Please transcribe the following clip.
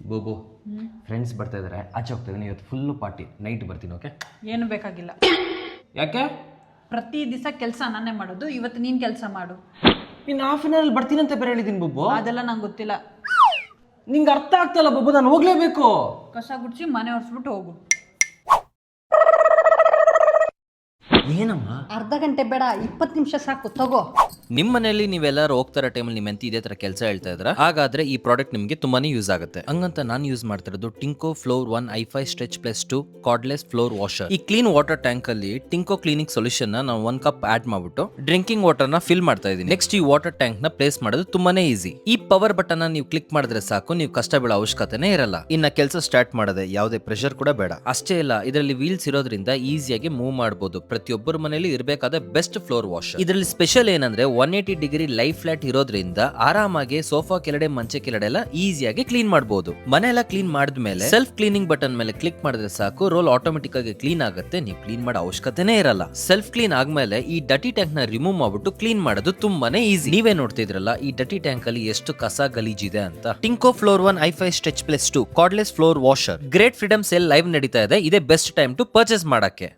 ಬೋಬೋ friends ಬರ್ತಾ ಇದಾರೆ, ಆಚೆ ಹೋಗ್ತಾ ಇದ್ದೀನಿ. ಇವತ್ತು ಫುಲ್ಲು ಪಾರ್ಟಿ, ನೈಟ್ ಬರ್ತೀನಿ. ಓಕೆ? ಏನು ಬೇಕಾಗಿಲ್ಲ. ಯಾಕೆ? ಪ್ರತಿ ದಿವಸ ಕೆಲಸ ನಾನೇ ಮಾಡೋದು, ಇವತ್ತು ನೀನು ಕೆಲಸ ಮಾಡು. ಇನ್ನು ಹಾಫ್ ಆನ್ ಅವರ್ ಬರ್ತೀನಿ ಅಂತ ಬೇರೆ ಹೇಳಿದ್ದೀನಿ ಬೋಬೋ. ಅದೆಲ್ಲ ನಂಗೆ ಗೊತ್ತಿಲ್ಲ. ನಿಂಗೆ ಅರ್ಥ ಆಗ್ತಲ್ಲ ಬೋಬೋ, ನಾನು ಹೋಗ್ಲೇಬೇಕು. ಕಸ ಗುಡಿಸಿ ಮನೆ ಒರೆಸ್ಬಿಟ್ಟು ಹೋಗು. ಏನಮ್ಮ? ಅರ್ಧ ಗಂಟೆ ಬೇಡ, 20 ನಿಮಿಷ ಸಾಕು, ತಗೋ. ನಿಮ್ಮ ಮನೆಯಲ್ಲಿ ನೀವೆಲ್ಲರೂ ಹೋಗ್ತಾರ ಟೈಮಲ್ಲಿ ನಿಮ್ಮ ಇದೇ ತರ ಕೆಲಸ ಹೇಳ್ತಾ ಇದ್ರ, ಹಾಗಾದ್ರೆ ಈ ಪ್ರಾಡಕ್ಟ್ ನಿಮಗೆ ತುಂಬಾನೇ ಯೂಸ್ ಆಗುತ್ತೆ. ಹಂಗಂತ ನಾನು ಯೂಸ್ ಮಾಡ್ತಿರೋದು Tineco floor 1 i5 stretch +2 cordless floor washer. ಈ ಕ್ಲೀನ್ ವಾಟರ್ ಟ್ಯಾಂಕ್ ಅಲ್ಲಿ ಟಿಂಕೋ ಕ್ಲೀನಿಂಗ್ ಸೊಲ್ಯೂಷನ್ ನಾನು 1 ಕಪ್ ಆಡ್ ಮಾಡ್ಬಿಟ್ಟು ಡ್ರಿಂಕಿಂಗ್ ವಾಟರ್ ನ ಫಿಲ್ ಮಾಡ್ತಾ ಇದೀನಿ. ನೆಕ್ಸ್ಟ್ ಈ ವಾಟರ್ ಟ್ಯಾಂಕ್ ನ ಪ್ಲೇಸ್ ಮಾಡೋದು ತುಂಬಾನೇ ಈಸಿ. ಈ ಪವರ್ ಬಟನ್ ನೀವು ಕ್ಲಿಕ್ ಮಾಡಿದ್ರೆ ಸಾಕು, ನೀವು ಕಷ್ಟ ಬೀಳೋ ಅವಶ್ಯಕತೆನೇ ಇರಲ್ಲ. ಇನ್ನ ಕೆಲಸ ಸ್ಟಾರ್ಟ್ ಮಾಡದೆ ಯಾವುದೇ ಪ್ರೆಷರ್ ಕೂಡ ಬೇಡ. ಅಷ್ಟೇ ಇಲ್ಲ, ಇದರಲ್ಲಿ ವೀಲ್ಸ್ ಇರೋದ್ರಿಂದ ಈಸಿಯಾಗಿ ಮೂವ್ ಮಾಡಬಹುದು. ಪ್ರತಿಯೊಬ್ಬರ ಮನೆಯಲ್ಲಿ ಇರಬೇಕಾದ ಬೆಸ್ಟ್ ಫ್ಲೋರ್ ವಾಷರ್. ಇದರಲ್ಲಿ ಸ್ಪೆಷಲ್ ಏನಂದ್ರೆ 180 ಡಿಗ್ರಿ ಲೈಫ್ ಫ್ಲಾಟ್ ಇರೋದ್ರಿಂದ ಆರಾಮಾಗಿ ಸೋಫಾ ಕೆಳಗಡೆ ಮಂಚೆ ಕೆಳಗಡೆ ಎಲ್ಲ ಈಸಿಯಾಗಿ ಕ್ಲೀನ್ ಮಾಡಬಹುದು. ಮನೆ ಎಲ್ಲ ಕ್ಲೀನ್ ಮಾಡಿದ್ಮೇಲೆ ಸೆಲ್ಫ್ ಕ್ಲೀನಿಂಗ್ ಬಟನ್ ಮೇಲೆ ಕ್ಲಿಕ್ ಮಾಡಿದ್ರೆ ಸಾಕು, ರೋಲ್ ಆಟೋಮೆಟಿಕ್ ಆಗಿ ಕ್ಲೀನ್ ಆಗುತ್ತೆ. ನೀವು ಕ್ಲೀನ್ ಮಾಡೋ ಅವಶ್ಯಕತೆನೇ ಇರಲ್ಲ. ಸೆಲ್ಫ್ ಕ್ಲೀನ್ ಆದ್ಮೇಲೆ ಈ ಡಟಿ ಟ್ಯಾಂಕ್ ನ ರಿಮೂವ್ ಮಾಡ್ಬಿಟ್ಟು ಕ್ಲೀನ್ ಮಾಡೋದು ತುಂಬಾನೇ ಈಸಿ. ನೀವೇ ನೋಡ್ತಿದ್ರಲ್ಲ ಈ ಡಟಿ ಟ್ಯಾಂಕ್ ಅಲ್ಲಿ ಎಷ್ಟು ಕಸ ಗಲೀಜಿದೆ ಅಂತ. Tineco floor 1 i5 stretch +2 cordless floor washer great freedom sale live ನಡೀತಾ ಇದೆ. ಇದೇ ಬೆಸ್ಟ್ ಟೈಮ್ ಟು ಪರ್ಚೇಸ್ ಮಾಡಕ್ಕೆ.